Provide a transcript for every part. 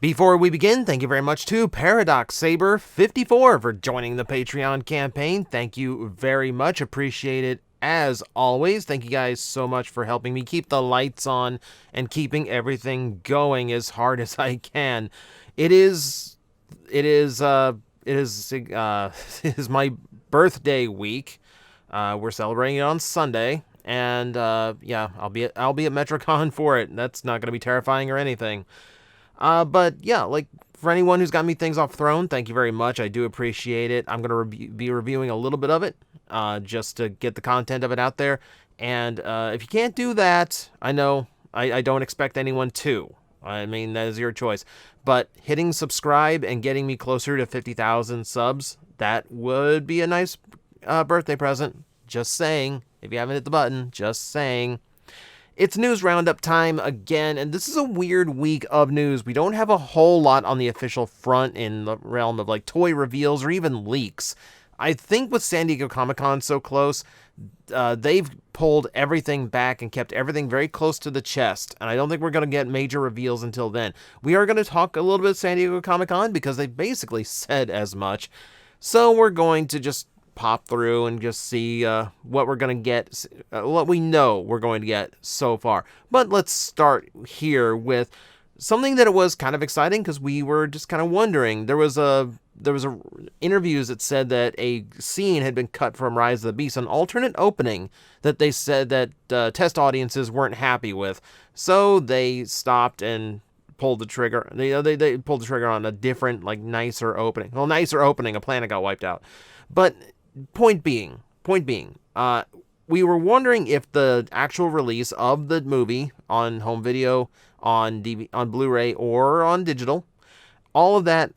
Before we begin, thank you very much to Paradox Saber 54 for joining the Patreon campaign. Thank you very much. Appreciate it as always. Thank you guys so much for helping me keep the lights on and keeping everything going as hard as I can. It is it is my birthday week. We're celebrating it on Sunday, and yeah, I'll be at Metrocon for it. That's not going to be terrifying or anything. But yeah, like, for anyone who's got me things off Throne, thank you very much. I do appreciate it. I'm going to be reviewing a little bit of it, just to get the content of it out there. And if you can't do that, I know I don't expect anyone to. I mean, that is your choice. But hitting subscribe and getting me closer to 50,000 subs, that would be a nice birthday present. Just saying. If you haven't hit the button, just saying. It's news roundup time again, and this is a weird week of news. We don't have a whole lot on the official front in the realm of like toy reveals or even leaks. I think with San Diego Comic-Con so close, they've pulled everything back and kept everything very close to the chest, and I don't think we're going to get major reveals until then. We are going to talk a little bit of San Diego Comic-Con because they basically said as much, so we're going to just pop through and just see what we're going to get, what we know we're going to get so far. But let's start here with something that it was kind of exciting because we were just kind of wondering. There was interviews that said that a scene had been cut from Rise of the Beast, an alternate opening that they said that test audiences weren't happy with. So they stopped and pulled the trigger. They pulled the trigger on a different, like, nicer opening. Well, nicer opening, a planet got wiped out. But point being, we were wondering if the actual release of the movie on home video, on Blu-ray, or on digital, all of that,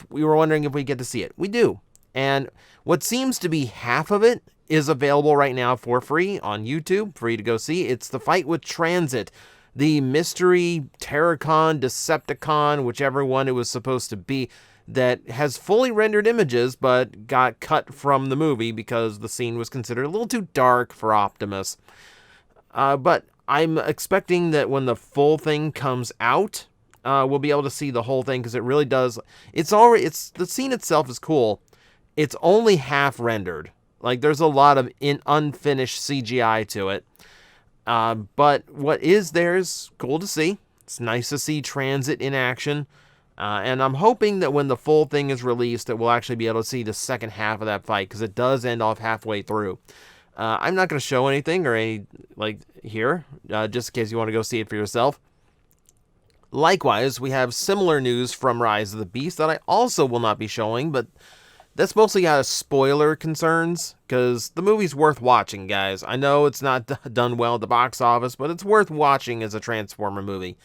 we were wondering if we get to see it. We do. And what seems to be half of it is available right now for free on YouTube, free to go see. It's The Fight with Transit, the mystery Terracon, Decepticon, whichever one it was supposed to be, that has fully rendered images but got cut from the movie because the scene was considered a little too dark for Optimus. But I'm expecting that when the full thing comes out, we'll be able to see the whole thing because it really does. The scene itself is cool. It's only half rendered. Like, there's a lot of unfinished CGI to it. But what is there is cool to see. It's nice to see Transit in action. And I'm hoping that when the full thing is released, that we'll actually be able to see the second half of that fight, because it does end off halfway through. I'm not going to show anything or any, like, here, just in case you want to go see it for yourself. Likewise, we have similar news from Rise of the Beast that I also will not be showing, but that's mostly out of spoiler concerns, because the movie's worth watching, guys. I know it's not done well at the box office, but it's worth watching as a Transformer movie.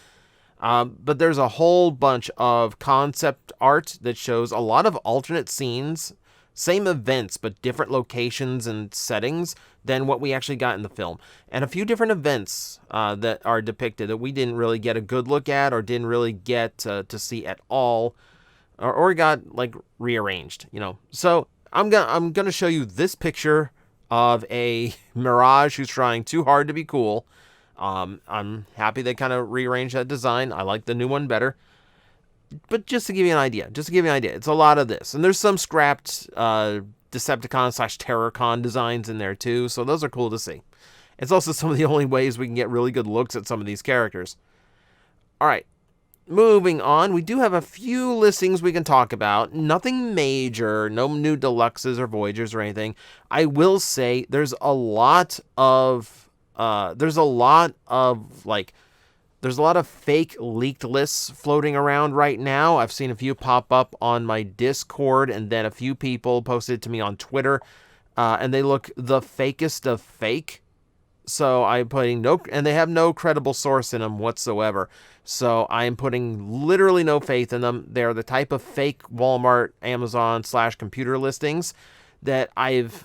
But there's a whole bunch of concept art that shows a lot of alternate scenes, same events, but different locations and settings than what we actually got in the film. And a few different events that are depicted that we didn't really get a good look at or didn't really get to see at all, or got, like, rearranged, you know. So I'm gonna show you this picture of a Mirage who's trying too hard to be cool. I'm happy they kind of rearranged that design. I like the new one better. But just to give you an idea, it's a lot of this. And there's some scrapped Decepticon/Terrorcon designs in there too, so those are cool to see. It's also some of the only ways we can get really good looks at some of these characters. Alright, moving on, we do have a few listings we can talk about. Nothing major, no new deluxes or Voyagers or anything. I will say there's a lot of fake leaked lists floating around right now. I've seen a few pop up on my Discord, and then a few people posted it to me on Twitter, and they look the fakest of fake. So I'm putting and they have no credible source in them whatsoever. So I'm putting literally no faith in them. They're the type of fake Walmart, Amazon /computer listings that I've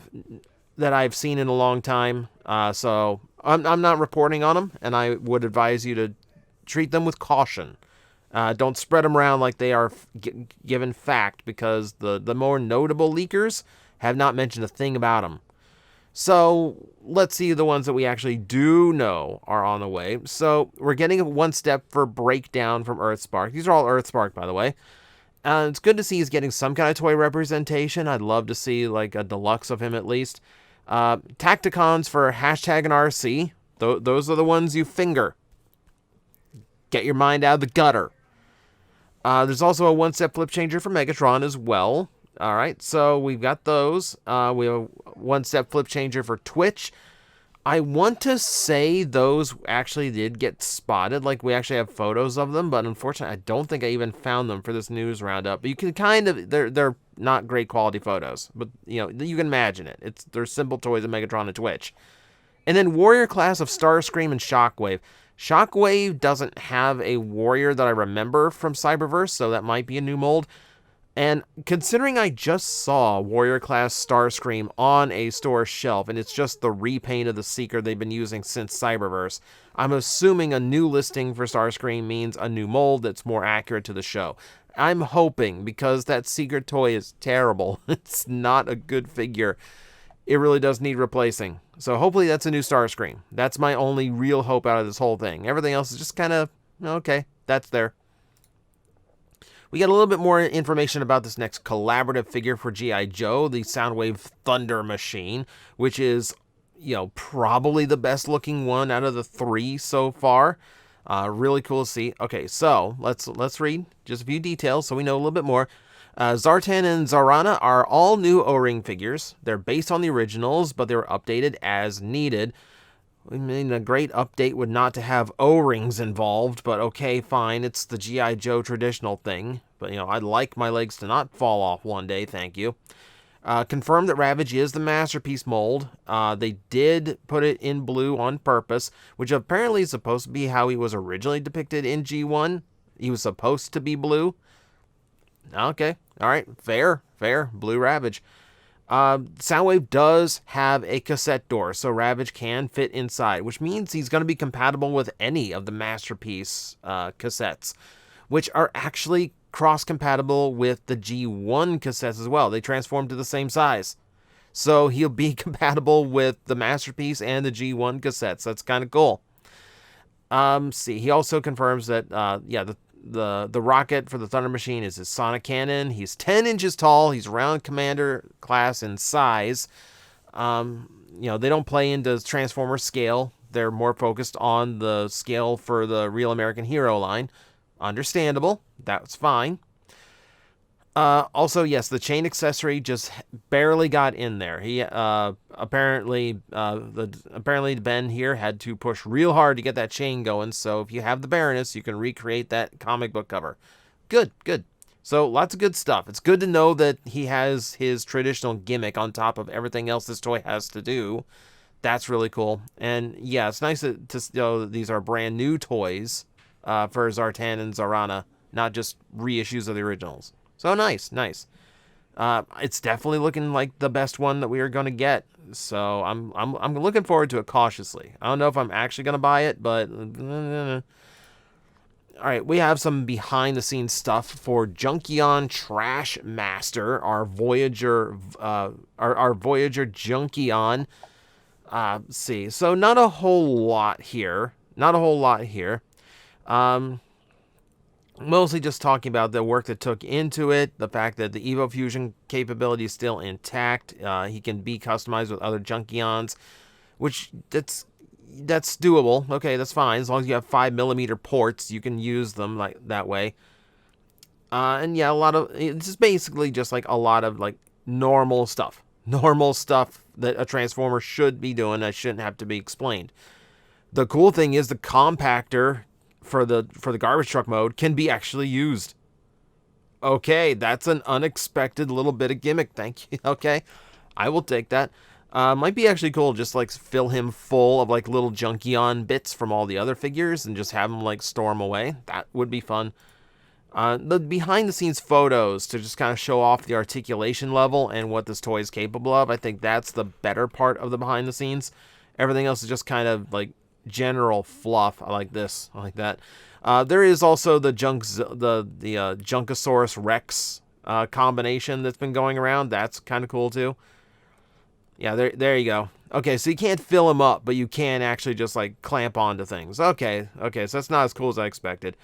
seen in a long time. So I'm not reporting on them, and I would advise you to treat them with caution. Don't spread them around like they are given fact, because the more notable leakers have not mentioned a thing about them. So let's see the ones that we actually do know are on the way. So we're getting one step for Breakdown from EarthSpark. These are all EarthSpark, by the way. It's good to see he's getting some kind of toy representation. I'd love to see like a deluxe of him at least. Tacticons for hashtag and RC. Those are the ones you finger. Get your mind out of the gutter. There's also a one-step flip changer for Megatron as well. All right, so we've got those. We have a one-step flip changer for Twitch. I want to say those actually did get spotted. Like, we actually have photos of them, but unfortunately, I don't think I even found them for this news roundup. But you can kind of, they're not great quality photos, but, you know, you can imagine it. They're simple toys of Megatron and Twitch. And then Warrior class of Starscream and Shockwave. Shockwave doesn't have a Warrior that I remember from Cyberverse, so that might be a new mold. And considering I just saw Warrior Class Starscream on a store shelf, and it's just the repaint of the Seeker they've been using since Cyberverse, I'm assuming a new listing for Starscream means a new mold that's more accurate to the show. I'm hoping, because that Seeker toy is terrible. It's not a good figure. It really does need replacing. So hopefully that's a new Starscream. That's my only real hope out of this whole thing. Everything else is just kind of, okay, that's there. We get a little bit more information about this next collaborative figure for G.I. Joe, the Soundwave Thunder Machine, which is, you know, probably the best looking one out of the three so far. Really cool to see. Okay, so let's read just a few details so we know a little bit more. Zartan and Zarana are all new O-ring figures. They're based on the originals, but they were updated as needed. I mean, a great update would not to have O-rings involved, but okay, fine. It's the G.I. Joe traditional thing. But, you know, I'd like my legs to not fall off one day, thank you. Confirmed that Ravage is the Masterpiece mold. They did put it in blue on purpose, which apparently is supposed to be how he was originally depicted in G1. He was supposed to be blue. Okay, alright, fair. Blue Ravage. Soundwave does have a cassette door, so Ravage can fit inside, which means he's going to be compatible with any of the Masterpiece cassettes, which are actually cross-compatible with the G1 cassettes as well. They transform to the same size. So he'll be compatible with the Masterpiece and the G1 cassettes. That's kind of cool. See, he also confirms that, the rocket for the Thunder Machine is his sonic cannon. He's 10 inches tall. He's around Commander class in size. They don't play into Transformer scale. They're more focused on the scale for the Real American Hero line. Understandable. That's fine. Also, yes, the chain accessory just barely got in there. He apparently Ben here had to push real hard to get that chain going. So if you have the Baroness, you can recreate that comic book cover. Good. So lots of good stuff. It's good to know that he has his traditional gimmick on top of everything else this toy has to do. That's really cool. And yeah, it's nice to know that these are brand new toys for Zartan and Zarana, not just reissues of the originals. So nice. It's definitely looking like the best one that we are going to get. So I'm looking forward to it cautiously. I don't know if I'm actually going to buy it, but all right, we have some behind the scenes stuff for Junkion Trashmaster, our Voyager Junkion. See, so not a whole lot here. Mostly just talking about the work that took into it, the fact that the Evo Fusion capability is still intact. He can be customized with other Junkions, which that's doable. Okay, that's fine. As long as you have 5mm ports, you can use them like that way. And yeah, it's just basically just like a lot of like normal stuff that a Transformer should be doing that shouldn't have to be explained. The cool thing is the compactor for the garbage truck mode can be actually used. Okay, that's an unexpected little bit of gimmick. Thank you. Okay, I will take that. Might be actually cool just like fill him full of like little Junkion bits from all the other figures and just have him like store them away. That would be fun. The behind the scenes photos to just kind of show off the articulation level and what this toy is capable of. I think that's the better part of the behind the scenes. Everything else is just kind of like general fluff. I like this. I like that. There is also the Junkosaurus Rex combination that's been going around. That's kind of cool too. Yeah, there you go. Okay, so you can't fill him up, but you can actually just, like, clamp onto things. Okay, so that's not as cool as I expected.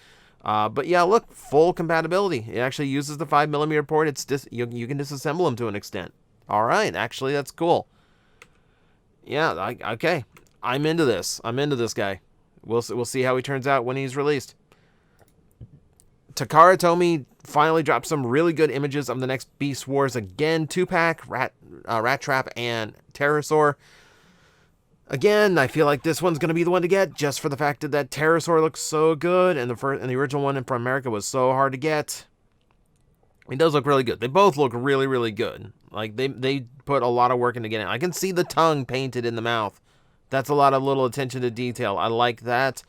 But yeah, look, full compatibility. It actually uses the 5mm port. You can disassemble them to an extent. All right, actually, that's cool. Yeah, okay. I'm into this. I'm into this guy. We'll see how he turns out when he's released. Takara Tomy finally dropped some really good images of the next Beast Wars again. 2-pack, Rat Trap, and Pterosaur. Again, I feel like this one's going to be the one to get, just for the fact that Pterosaur looks so good, and the original one from America was so hard to get. It does look really good. They both look really, really good. Like, they put a lot of work into getting it. I can see the tongue painted in the mouth. That's a lot of little attention to detail. I like that.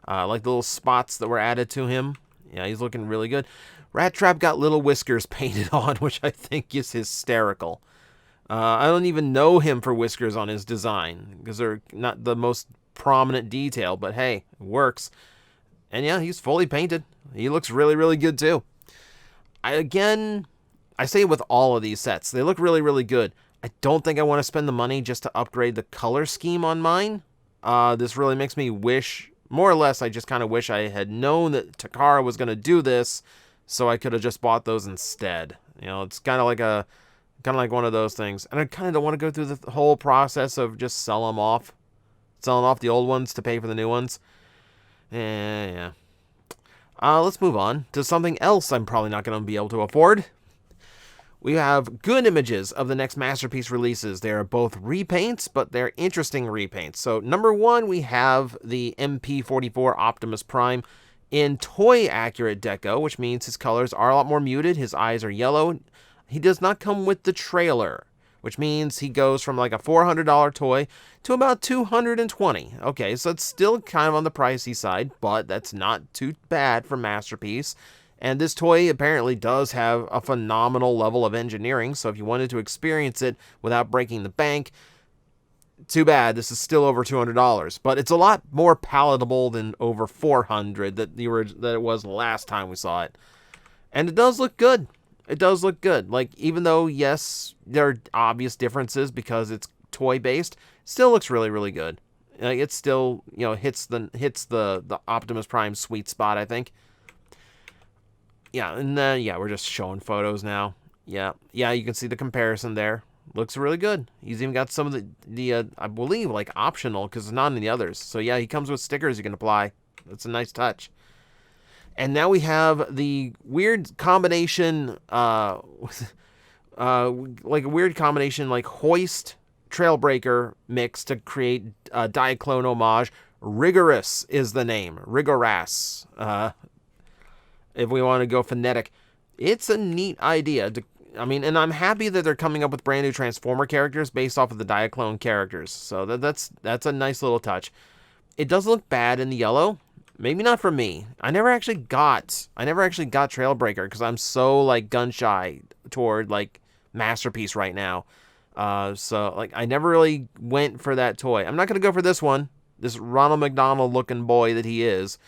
I like the little spots that were added to him. Yeah, he's looking really good. Rat Trap got little whiskers painted on, which I think is hysterical. I don't even know him for whiskers on his design, because they're not the most prominent detail, but hey, it works. And yeah, he's fully painted. He looks really, really good too. I say it with all of these sets. They look really, really good. I don't think I want to spend the money just to upgrade the color scheme on mine. This really makes me wish, more or less, I just kind of wish I had known that Takara was going to do this, so I could have just bought those instead. You know, it's kind of like one of those things. And I kind of don't want to go through the whole process of just selling off the old ones to pay for the new ones. Yeah. Let's move on to something else I'm probably not going to be able to afford. We have good images of the next Masterpiece releases. They are both repaints, but they're interesting repaints. So number one, we have the MP44 Optimus Prime in toy accurate deco, which means his colors are a lot more muted. His eyes are yellow. He does not come with the trailer, which means he goes from like a $400 toy to about $220. Okay, so it's still kind of on the pricey side, but that's not too bad for Masterpiece. And this toy apparently does have a phenomenal level of engineering, so if you wanted to experience it without breaking the bank, too bad, this is still over $200. But it's a lot more palatable than over $400 that it was last time we saw it. And it does look good. It does look good. Like, even though, yes, there are obvious differences because it's toy-based, still looks really, really good. Like, it still, you know, hits the Optimus Prime sweet spot, I think. Yeah, and then, yeah, we're just showing photos now. Yeah, you can see the comparison there. Looks really good. He's even got some of the I believe, like, optional, because it's not in the others. So, yeah, he comes with stickers you can apply. That's a nice touch. And now we have the weird combination, like a weird combination, like Hoist Trailbreaker mix to create a Diaclone homage. Rigorous is the name. Rigoras. If we want to go phonetic. It's a neat idea. And I'm happy that they're coming up with brand new Transformer characters based off of the Diaclone characters. So that's a nice little touch. It does look bad in the yellow. Maybe not for me. I never actually got Trailbreaker because I'm so, like, gun shy toward, like, Masterpiece right now. So, like, I never really went for that toy. I'm not going to go for this one. This Ronald McDonald looking boy that he is.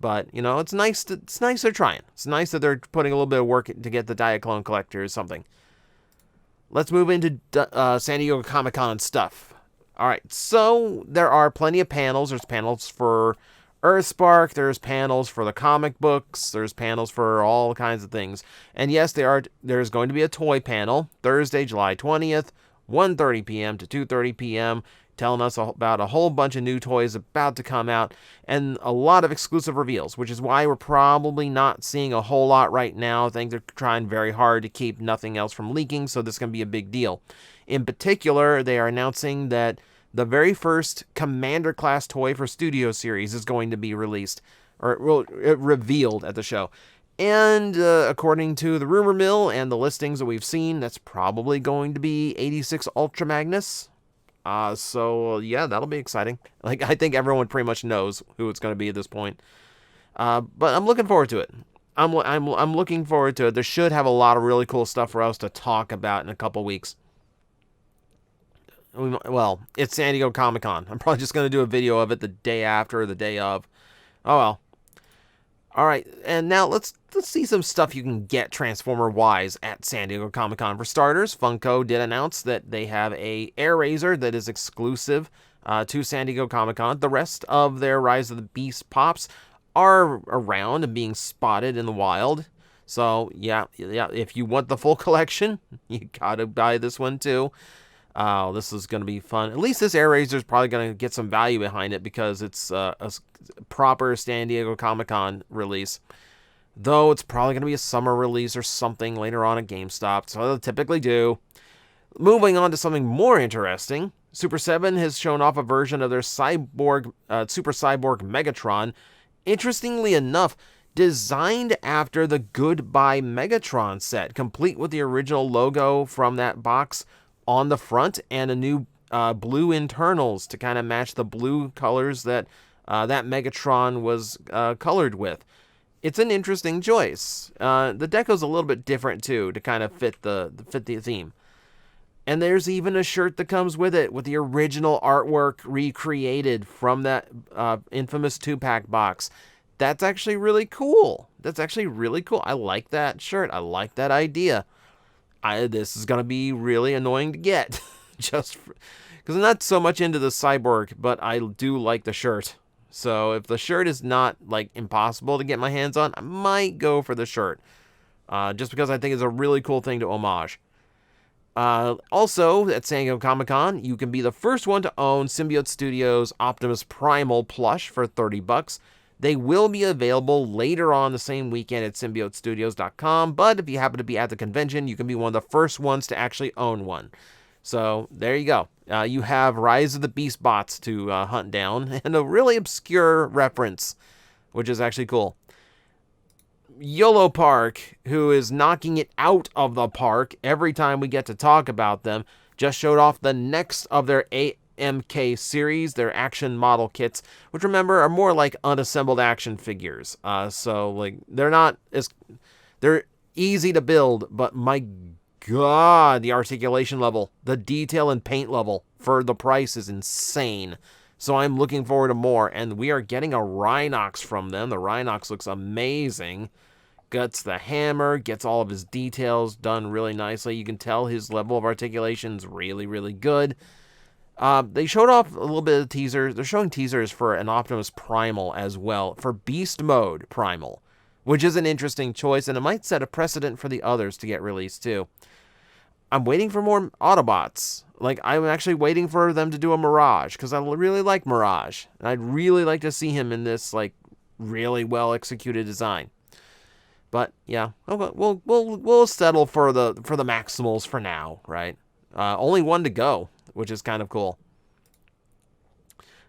But, you know, it's nice they're trying. It's nice that they're putting a little bit of work to get the Diaclone collector or something. Let's move into San Diego Comic-Con stuff. Alright, so there are plenty of panels. There's panels for EarthSpark, there's panels for the comic books, there's panels for all kinds of things. And yes, there's going to be a toy panel Thursday, July 20th, 1:30 p.m. to 2:30 p.m., telling us about a whole bunch of new toys about to come out, and a lot of exclusive reveals, which is why we're probably not seeing a whole lot right now. I think they're trying very hard to keep nothing else from leaking, so this is going to be a big deal. In particular, they are announcing that the very first Commander-class toy for Studio Series is going to be released, or revealed at the show. And according to the rumor mill and the listings that we've seen, that's probably going to be 86 Ultra Magnus. So yeah, that'll be exciting. Like, I think everyone pretty much knows who it's going to be at this point. But I'm looking forward to it. I'm looking forward to it. There should have a lot of really cool stuff for us to talk about in a couple weeks. Well, it's San Diego Comic-Con. I'm probably just going to do a video of it the day after or the day of. Oh well. All right, and now let's see some stuff you can get Transformer-wise at San Diego Comic-Con. For starters, Funko did announce that they have a Air Razor that is exclusive to San Diego Comic-Con. The rest of their Rise of the Beast pops are around and being spotted in the wild. So, yeah, if you want the full collection, you gotta buy this one too. This is going to be fun. At least this Air Razor is probably going to get some value behind it because it's a proper San Diego Comic-Con release. Though it's probably going to be a summer release or something later on at GameStop, so they typically do. Moving on to something more interesting, Super 7 has shown off a version of their Super Cyborg Megatron. Interestingly enough, designed after the Goodbye Megatron set, complete with the original logo from that box on the front and a new blue internals to kind of match the blue colors that that Megatron was colored with. It's an interesting choice. The deco's a little bit different too to kind of fit the theme. And there's even a shirt that comes with it with the original artwork recreated from that infamous 2-pack box. That's actually really cool. I like that shirt. I like that idea. This is going to be really annoying to get. Just because I'm not so much into the cyborg, but I do like the shirt. So if the shirt is not like impossible to get my hands on, I might go for the shirt. Just because I think it's a really cool thing to homage. Also, at San Diego Comic-Con, you can be the first one to own Symbiote Studios Optimus Primal plush for $30. They will be available later on the same weekend at symbiotestudios.com, but if you happen to be at the convention, you can be one of the first ones to actually own one. So, there you go. You have Rise of the Beast bots to hunt down, and a really obscure reference, which is actually cool. YOLO Park, who is knocking it out of the park every time we get to talk about them, just showed off the next of their AMK series, their action model kits, which remember are more like unassembled action figures. So like they're easy to build, but my god, the articulation level, the detail and paint level for the price is insane. So I'm looking forward to more, and we are getting a Rhinox from them. The Rhinox looks amazing. Gets the hammer, gets all of his details done really nicely. You can tell his level of articulation is really, really good. They showed off a little bit of teasers. They're showing teasers for an Optimus Primal as well, for Beast Mode Primal, which is an interesting choice, and it might set a precedent for the others to get released too. I'm waiting for more Autobots. Like, I'm actually waiting for them to do a Mirage, because I really like Mirage. And I'd really like to see him in this, like, really well-executed design. But, yeah, we'll settle for the Maximals for now, right? Only one to go, which is kind of cool.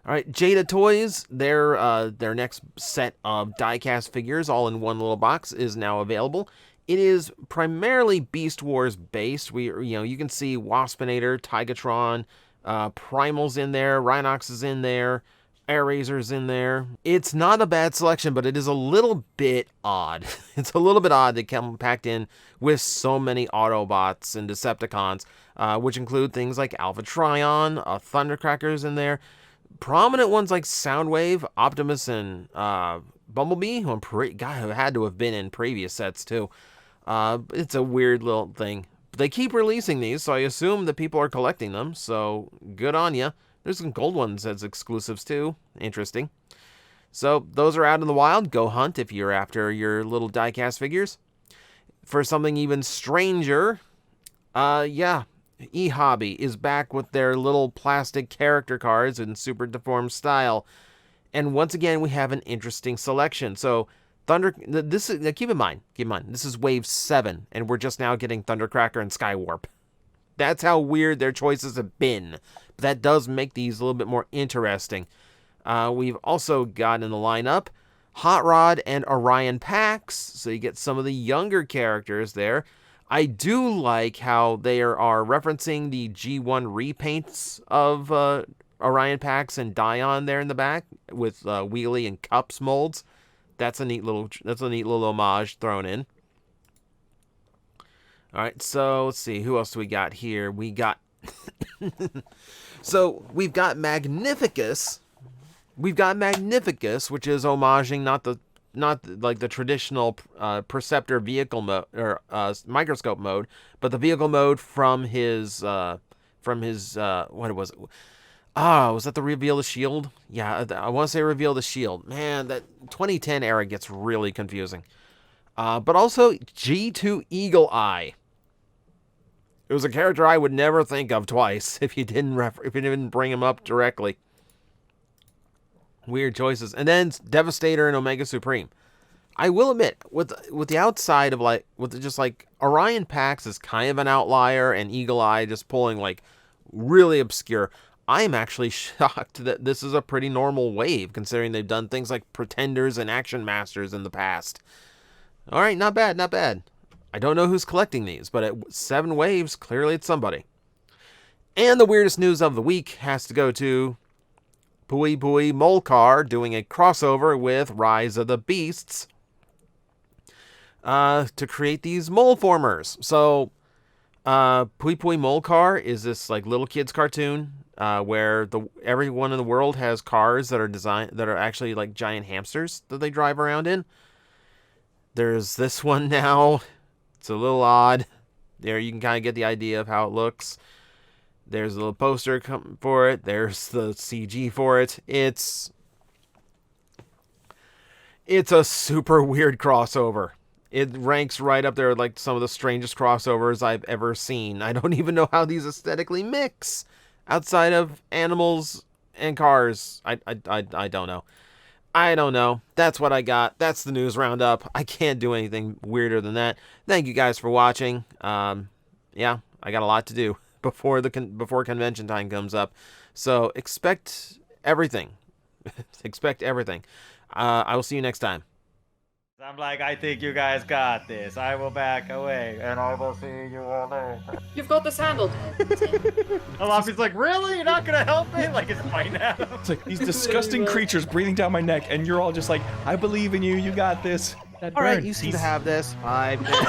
All right, Jada Toys, their next set of die-cast figures, all in one little box, is now available. It is primarily Beast Wars based. You can see Waspinator, Tigatron, Primal's in there, Rhinox is in there, Air Razor's in there. It's not a bad selection, but it is a little bit odd. It's a little bit odd they come packed in with so many Autobots and Decepticons, which include things like Alpha Trion, Thundercracker's in there. Prominent ones like Soundwave, Optimus, and Bumblebee, who had to have been in previous sets too. It's a weird little thing. But they keep releasing these, so I assume that people are collecting them, so good on ya. There's some gold ones as exclusives too. Interesting. So those are out in the wild. Go hunt if you're after your little die-cast figures. For something even stranger, eHobby is back with their little plastic character cards in super deformed style. And once again, we have an interesting selection. So keep in mind, this is Wave 7, and we're just now getting Thundercracker and Skywarp. That's how weird their choices have been. But that does make these a little bit more interesting. We've also got in the lineup Hot Rod and Orion packs, so you get some of the younger characters there. I do like how they are referencing the G1 repaints of Orion packs and Dion there in the back with Wheelie and Cups molds. That's a neat little homage thrown in. All right, so let's see, who else do we got here? We got so we've got Magnificus. We've got Magnificus, which is homaging not the like the traditional Perceptor vehicle mode or microscope mode, but the vehicle mode from his what was it? Ah, was that the Reveal the Shield? Yeah, I want to say Reveal the Shield. Man, that 2010 era gets really confusing. But also G2 Eagle Eye. It was a character I would never think of twice if you didn't bring him up directly. Weird choices. And then Devastator and Omega Supreme. I will admit, with the outside of just Orion Pax is kind of an outlier, and Eagle Eye just pulling like really obscure. I'm actually shocked that this is a pretty normal wave, considering they've done things like Pretenders and Action Masters in the past. All right, not bad, not bad. I don't know who's collecting these, but at 7 waves, clearly it's somebody. And the weirdest news of the week has to go to Pui Pui Molcar doing a crossover with Rise of the Beasts to create these mole formers. So Pui Pui Molcar is this like little kids cartoon where everyone in the world has cars that are actually like giant hamsters that they drive around in. There's this one now. It's a little odd. There you can kind of get the idea of how it looks. There's a little poster for it. There's the CG for it. It's a super weird crossover. It ranks right up there with like some of the strangest crossovers I've ever seen. I don't even know how these aesthetically mix outside of animals and cars. I don't know. I don't know. That's what I got. That's the news roundup. I can't do anything weirder than that. Thank you guys for watching. Yeah, I got a lot to do before convention time comes up. So expect everything. Expect everything. I will see you next time. I'm like, I think you guys got this. I will back away, and I will see you all later. You've got this handled. Alafi's like, really? You're not gonna help me? Like, it's fine now. It's like these disgusting creatures breathing down my neck, and you're all just like, I believe in you. You got this. All right, you seem to have this. 5 minutes.